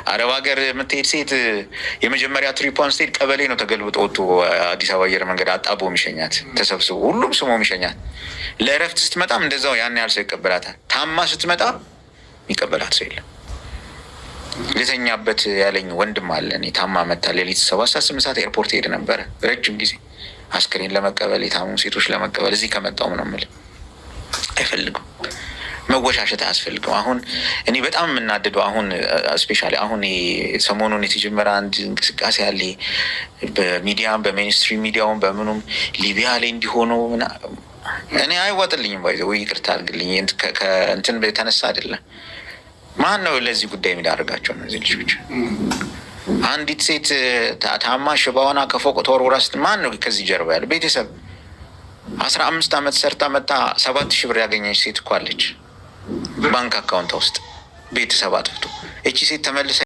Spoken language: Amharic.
አረብ ሀገር የምትሄድ ሴት የመጀመሪያ ትሪፖን ስትሄድ ቀበሌ ነው ተገልብጦ ወጥቶ አዲስ አበባ አየር መንገድ አጣቦ የሚሸኛት ተሰብስቦ ሁሉም ስሞ የሚሸኛት። ለእረፍት ስትመጣም እንደዛው ያን ያህል ሰው ይቀበላታል። ታማ ስትመጣ የሚቀበላት ሰው የለም። ልተኛበት ያለኝ ወንድም አለ። እኔ ታማ መታ ሌሊት 7-8 ኤርፖርት ሄድ ነበረ ረጅም ጊዜ አስክሬን ለመቀበል የታሙ ሴቶች ለመቀበል። እዚህ ከመጣው ነው የምልህ አይፈልጉም። መወሻሸት አያስፈልግም። አሁን እኔ በጣም የምናደደው አሁን ስፔሻሊ አሁን ሰሞኑን የተጀመረ አንድ እንቅስቃሴ አለ በሚዲያም በሜንስትሪ ሚዲያውን በምኑም ሊቢያ ላይ እንዲሆኑ እኔ አይዋጥልኝም። ባይዘ ወይ ይቅርታ አድርግልኝ ከእንትን የተነሳ አይደለም። ማን ነው ለዚህ ጉዳይ የሚዳርጋቸው እነዚህ ልጆች? አንዲት ሴት ታማ ሽባዋና ከፎቅ ተወርውራ ማን ነው ከዚህ ጀርባ ያለ? ቤተሰብ 15 ዓመት ሰርታ መታ 7,000 ብር ያገኘች ሴት እኮ አለች ባንክ አካውንት ውስጥ ቤተሰብ አጥፍቶ። እቺ ሴት ተመልሳ